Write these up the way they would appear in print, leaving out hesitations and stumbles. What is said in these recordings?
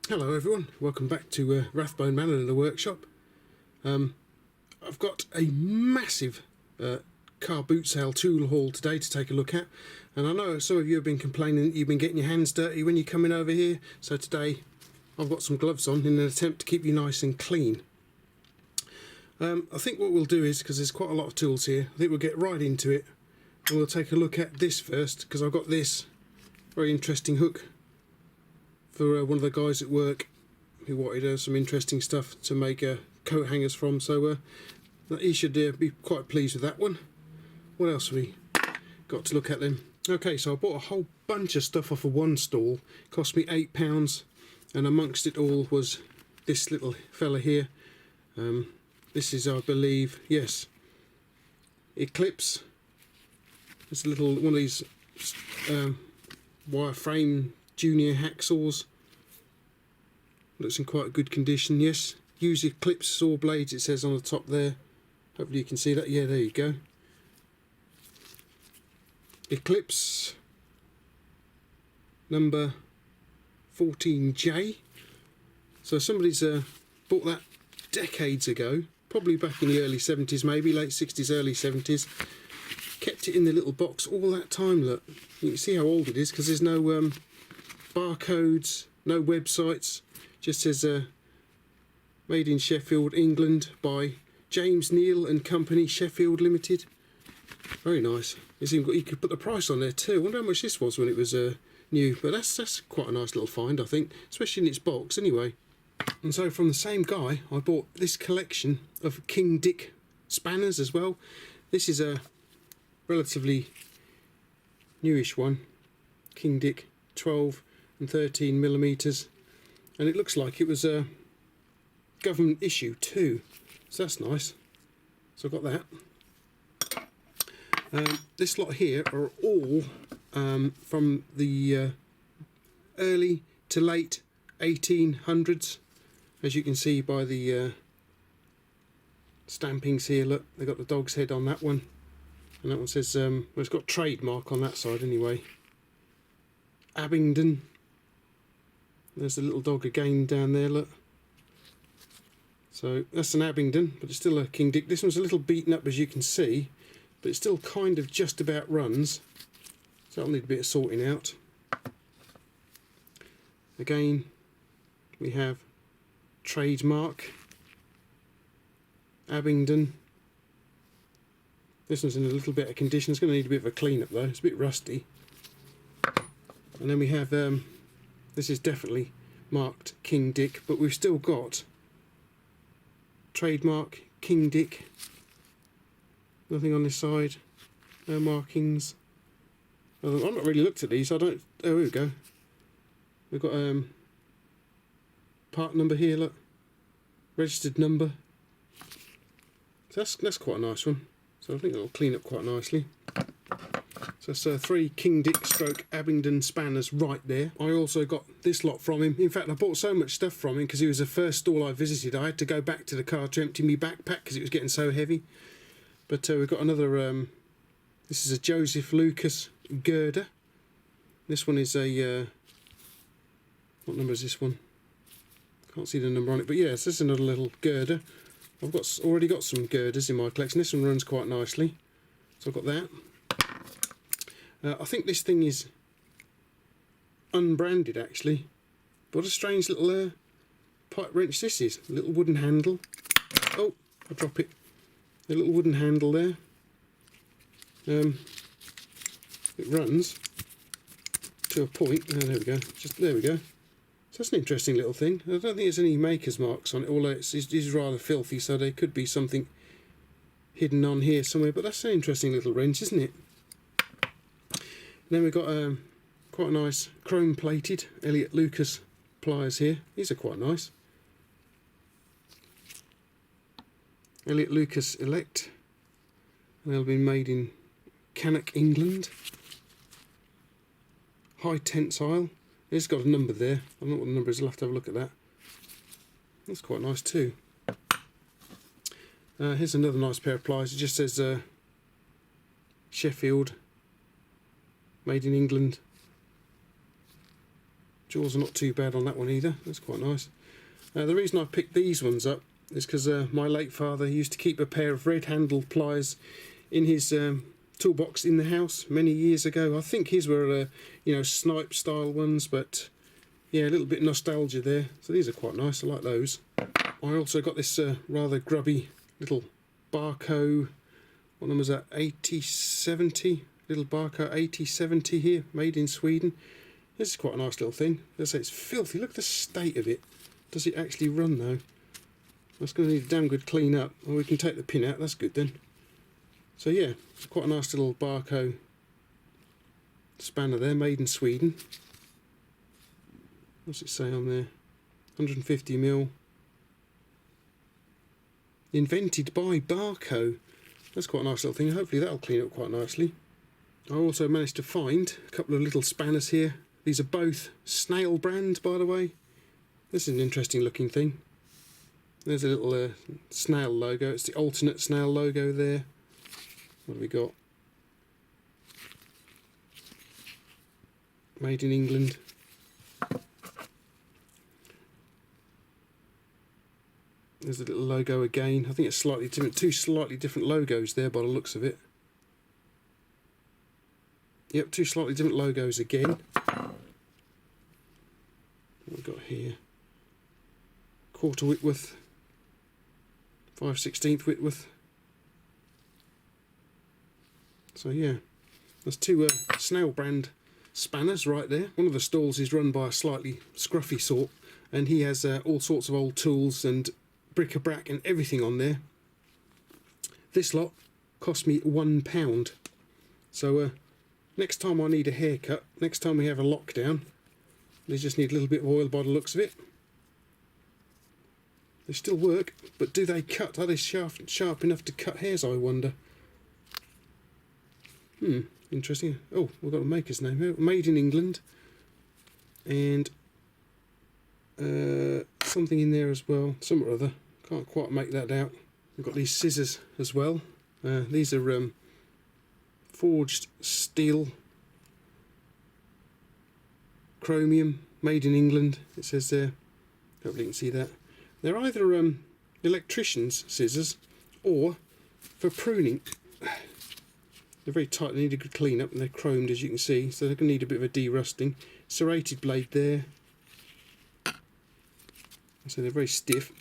Hello everyone, welcome back to Rathbone Manor in the workshop. I've got a massive car boot sale tool haul today to take a look at, and I know some of you have been complaining that you've been getting your hands dirty when you're coming over here, so today I've got some gloves on in an attempt to keep you nice and clean. I think what we'll do is, because there's quite a lot of tools here, I think we'll get right into it and we'll take a look at this first, because I've got this very interesting hook for one of the guys at work who wanted some interesting stuff to make coat hangers from, so he should be quite pleased with that one. What else have we got to look at then? Okay, so I bought a whole bunch of stuff off of one stall. It cost me £8, and amongst it all was this little fella here. This is, I believe, yes, Eclipse. It's a little one of these Wireframe junior hacksaws. Looks in quite good condition. Yes, use Eclipse saw blades, it says on the top there. Hopefully you can see that. Yeah, there you go. Eclipse number 14J. So somebody's bought that decades ago, probably back in the early 70s, maybe late 60s, early 70s. Kept it in the little box all that time. Look, you can see how old it is because there's no barcodes, no websites. Just says made in Sheffield, England by James Neal and Company, Sheffield Limited. Very nice. You could put the price on there too. I wonder how much this was when it was new, but that's quite a nice little find, I think, especially in its box anyway. And so from the same guy I bought this collection of King Dick spanners as well. This is a relatively newish one, King Dick 12 and 13 millimeters, and it looks like it was a government issue too, so that's nice. So I've got that. This lot here are all from the early to late 1800s, as you can see by the stampings here. Look, they've got the dog's head on that one, and that one says, well, it's got trademark on that side anyway. Abingdon. There's the little dog again down there, look. So that's an Abingdon, but it's still a King Dick. This one's a little beaten up, as you can see, but it still kind of just about runs, so that'll need a bit of sorting out. Again, we have trademark, Abingdon. This one's in a little bit of condition. It's going to need a bit of a clean up though, it's a bit rusty. And then we have, this is definitely marked King Dick, but we've still got trademark King Dick. Nothing on this side, no markings. I've not really looked at these, I don't, oh, here we go. We've got part number here, look, registered number. So that's quite a nice one, so I think it'll clean up quite nicely. So that's 3 King Dick stroke Abingdon spanners right there. I also got this lot from him. In fact, I bought so much stuff from him because he was the first stall I visited. I had to go back to the car to empty my backpack because it was getting so heavy. But we've got another, this is a Joseph Lucas girder. This one is a, what number is this one? Can't see the number on it, but yes, this is another little girder. I've already got some girders in my collection. This one runs quite nicely, so I've got that. I think this thing is unbranded actually. What a strange little pipe wrench this is. A little wooden handle. Oh, I drop it. A little wooden handle there. It runs to a point. Oh, there we go. There we go. So that's an interesting little thing. I don't think there's any maker's marks on it, although it's rather filthy, so there could be something hidden on here somewhere. But that's an interesting little wrench, isn't it? Then we've got quite a nice chrome plated Elliot Lucas pliers here. These are quite nice. Elliot Lucas Elect. And they'll be made in Cannock, England. High tensile. It's got a number there. I don't know what the number is. I'll have to have a look at that. That's quite nice too. Here's another nice pair of pliers. It just says Sheffield, made in England. Jaws are not too bad on that one either. That's quite nice. The reason I picked these ones up is because my late father used to keep a pair of red-handled pliers in his toolbox in the house many years ago. I think his were, you know, snipe style ones, but yeah, a little bit nostalgia there. So these are quite nice. I like those. I also got this rather grubby little Barco. What number was that? 8070. Little Barco 8070 here, made in Sweden. This is quite a nice little thing. As I say, it's filthy. Look at the state of it. Does it actually run though? That's going to need a damn good clean up. Well, we can take the pin out. That's good then. So yeah, it's quite a nice little Barco spanner there, made in Sweden. What's it say on there? 150mm. Invented by Barco. That's quite a nice little thing. Hopefully that'll clean up quite nicely. I also managed to find a couple of little spanners here. These are both Snail brand, by the way. This is an interesting looking thing. There's a little snail logo. It's the alternate snail logo there. What have we got? Made in England. There's a little logo again. I think it's slightly different. Two slightly different logos there by the looks of it. Yep, two slightly different logos again. What have we got here? 1/4 Whitworth, 5/16 Whitworth. So yeah, there's two Snail brand spanners right there. One of the stalls is run by a slightly scruffy sort, and he has all sorts of old tools and bric-a-brac and everything on there. This lot cost me £1. So next time I need a haircut, next time we have a lockdown, they just need a little bit of oil by the looks of it. They still work, but do they cut? Are they sharp enough to cut hairs, I wonder? Interesting. Oh, we've got a maker's name here. Made in England. And something in there as well. Some or other. Can't quite make that out. We've got these scissors as well. These are forged steel. Chromium. Made in England. It says there. Hopefully you can see that. They're either electrician's scissors or for pruning. They're very tight, they need a good clean up, and they're chromed as you can see, so they're going to need a bit of a de-rusting. Serrated blade there. So they're very stiff.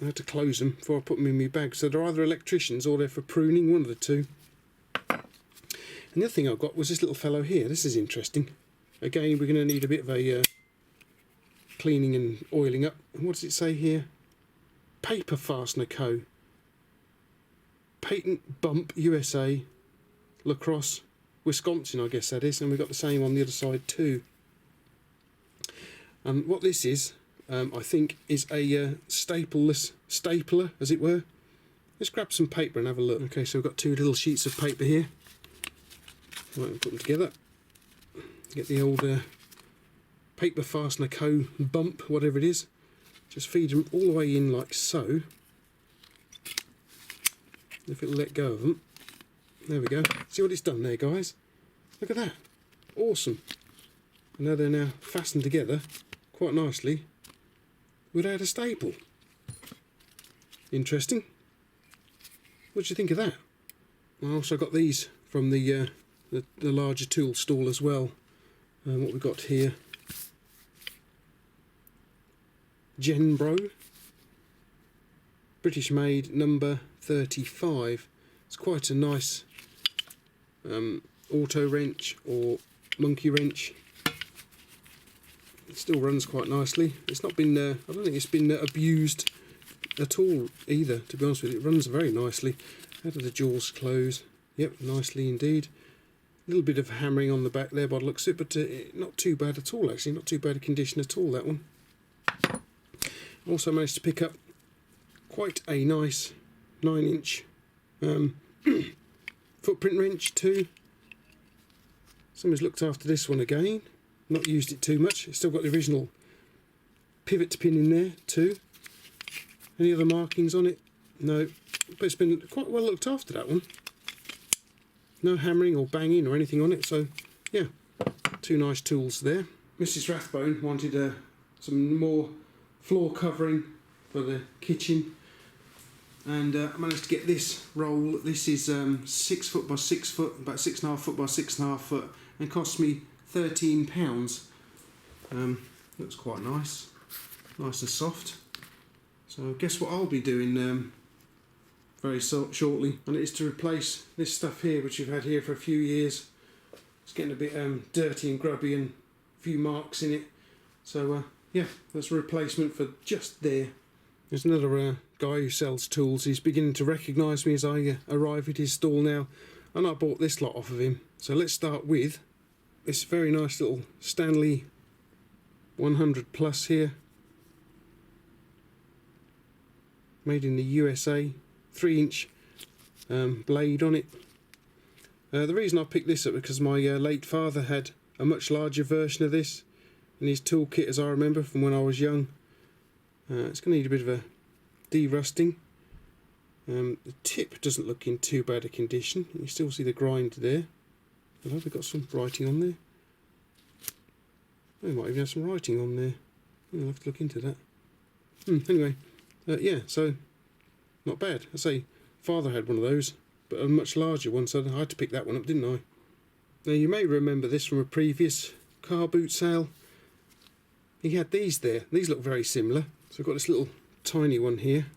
I had to close them before I put them in my bag. So they're either electricians or they're for pruning, one of the two. And the other thing I got was this little fellow here. This is interesting. Again, we're going to need a bit of a cleaning and oiling up. And what does it say here? Paper Fastener Co. Patent Bump USA, La Crosse, Wisconsin, I guess that is, and we've got the same on the other side too. What this is, I think, is a stapleless stapler, as it were. Let's grab some paper and have a look. Okay, so we've got two little sheets of paper here. Right, we'll put them together. Get the old Paper Fastener Co. bump, whatever it is. Just feed them all the way in like so. If it'll let go of them. There we go. See what it's done there, guys? Look at that. Awesome. And now they're now fastened together quite nicely without a staple. Interesting. What do you think of that? I also got these from the larger tool stall as well. What we've got here. Genbro. British made, number 35. It's quite a nice auto wrench or monkey wrench. It still runs quite nicely. It's not been, I don't think it's been abused at all either, to be honest with you. It runs very nicely. How do the jaws close? Yep, nicely indeed. A little bit of hammering on the back there by the looks of it, but not too bad at all actually. Not too bad a condition at all, that one. Also managed to pick up quite a nice 9-inch footprint wrench too. Someone's looked after this one again. Not used it too much. It's still got the original pivot pin in there too. Any other markings on it? No. But it's been quite well looked after, that one. No hammering or banging or anything on it. So yeah, two nice tools there. Mrs. Rathbone wanted some more floor covering for the kitchen, and I managed to get this roll. This is 6 foot by 6 foot, about 6.5 foot by 6.5 foot, and cost me £13. Looks quite nice and soft. So guess what I'll be doing very shortly, and it is to replace this stuff here which we've had here for a few years. It's getting a bit dirty and grubby and a few marks in it, so yeah, that's a replacement for just there. There's another guy who sells tools. He's beginning to recognise me as I arrive at his stall now, and I bought this lot off of him. So let's start with this very nice little Stanley 100 Plus here, made in the USA, 3-inch blade on it. The reason I picked this up is because my late father had a much larger version of this in his toolkit, as I remember from when I was young. It's going to need a bit of a de-rusting. The tip doesn't look in too bad a condition. You still see the grind there. I hope they've got some writing on there. They might even have some writing on there. I'll have to look into that. Anyway, yeah, so not bad. I say, father had one of those, but a much larger one, so I had to pick that one up, didn't I? Now you may remember this from a previous car boot sale. He had these there. These look very similar. So I've got this little tiny one here.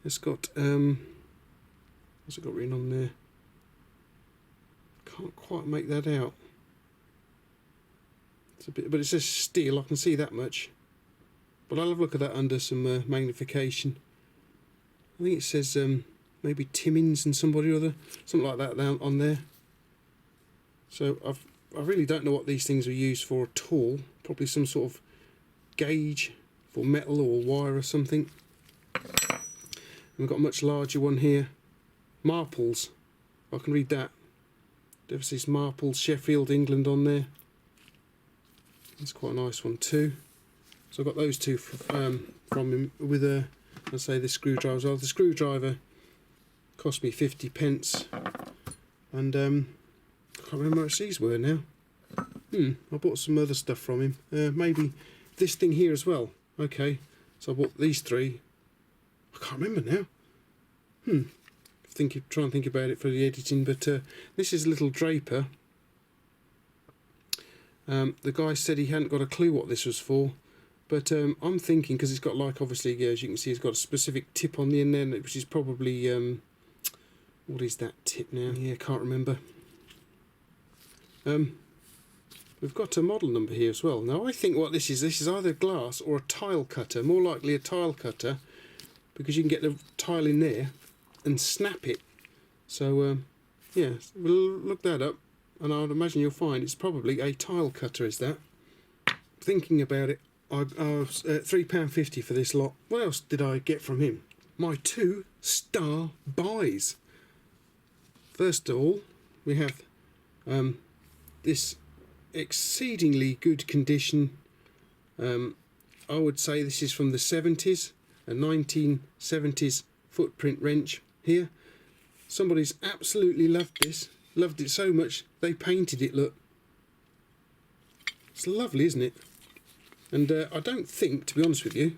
It's got what's it got written on there? Can't quite make that out. It's a bit, but it says steel. I can see that much. But I'll have a look at that under some magnification. I think it says maybe Timmins and somebody or other, something like that down on there. So I really don't know what these things are used for at all. Probably some sort of gauge for metal or wire or something. And we've got a much larger one here. Marples. I can read that. There says Marples, Sheffield, England on there. That's quite a nice one too. So I've got those two from him with let's say the screwdriver as well. The screwdriver cost me 50p, and I can't remember how much these were now. I bought some other stuff from him. Maybe this thing here as well. Okay, so I bought these three. I can't remember now. Try and think about it for the editing. But this is a little draper. The guy said he hadn't got a clue what this was for, but I'm thinking, because it's got, like, obviously, as you can see, it's got a specific tip on the end there, which is probably what is that tip now? Yeah, can't remember. We've got a model number here as well. Now I think what this is either glass or a tile cutter, more likely a tile cutter, because you can get the tile in there and snap it. So yeah, we'll look that up, and I would imagine you'll find it's probably a tile cutter, is that. Thinking about it, I was £3.50 for this lot. What else did I get from him? My 2-star buys. First of all, we have this exceedingly good condition. I would say this is from the 70s, a 1970s footprint wrench here. Somebody's absolutely loved this, loved it so much they painted it. Look, it's lovely, isn't it? And I don't think, to be honest with you,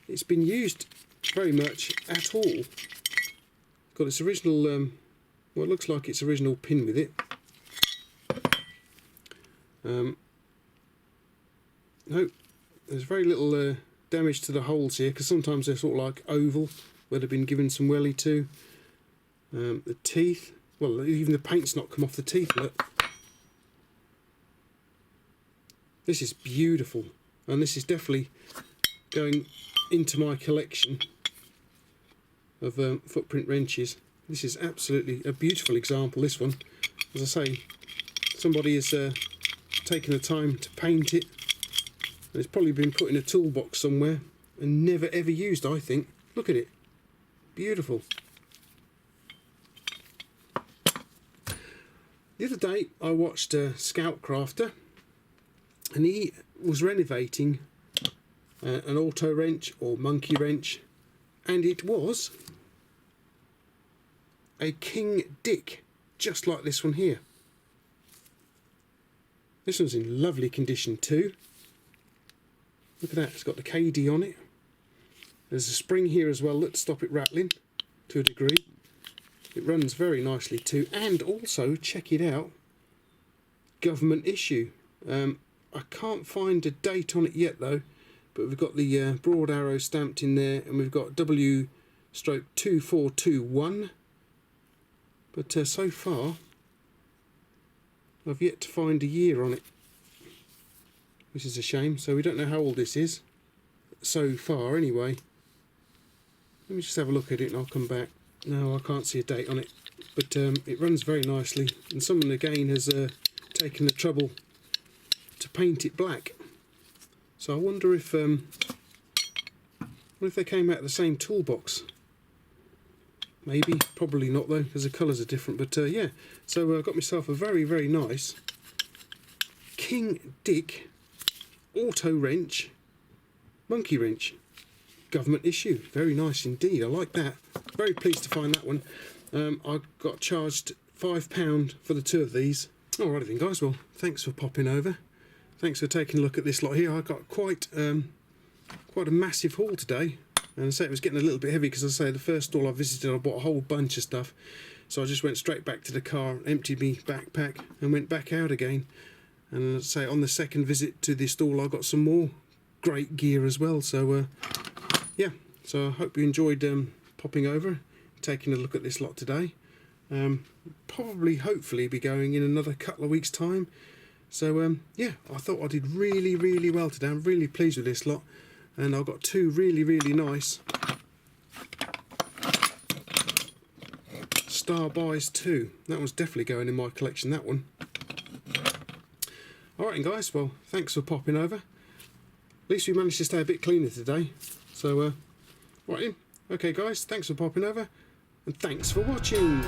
it's been used very much at all. Got its original well, it looks like its original pin with it. No, there's very little damage to the holes here, because sometimes they're sort of like oval, where they've been given some welly to. The teeth, well, even the paint's not come off the teeth. Look, this is beautiful, and this is definitely going into my collection of footprint wrenches. This is absolutely a beautiful example, this one. As I say, somebody has taken the time to paint it, and it's probably been put in a toolbox somewhere and never ever used, I think. Look at it, beautiful. The other day I watched Scout Crafter, and he was renovating an auto wrench or monkey wrench, and it was a King Dick, just like this one here. This one's in lovely condition too. Look at that, it's got the KD on it. There's a spring here as well that stop it rattling to a degree. It runs very nicely too, and also, check it out, government issue. I can't find a date on it yet though, but we've got the broad arrow stamped in there, and we've got W/2421. But so far, I've yet to find a year on it, which is a shame. So we don't know how old this is so far anyway. Let me just have a look at it and I'll come back. No, I can't see a date on it, but it runs very nicely, and someone again has taken the trouble to paint it black. So I wonder if they came out of the same toolbox. Maybe, probably not though, because the colours are different. But yeah, so I got myself a very, very nice King Dick auto wrench, monkey wrench, government issue. Very nice indeed. I like that. Very pleased to find that one. I got charged £5 for the two of these. Alrighty then guys, well thanks for popping over. Thanks for taking a look at this lot here. I got quite a massive haul today. And I say it was getting a little bit heavy because, as I say, the first stall I visited, I bought a whole bunch of stuff. So I just went straight back to the car, emptied my backpack, and went back out again. And as I say, on the second visit to the stall, I got some more great gear as well. So yeah, so I hope you enjoyed popping over, taking a look at this lot today. Probably, hopefully, be going in another couple of weeks' time. So yeah, I thought I did really, really well today. I'm really pleased with this lot. And I've got two really, really nice Star Buys too. That one's definitely going in my collection, that one. Alright guys, well thanks for popping over. At least we managed to stay a bit cleaner today. So, right in. Okay guys, thanks for popping over. And thanks for watching.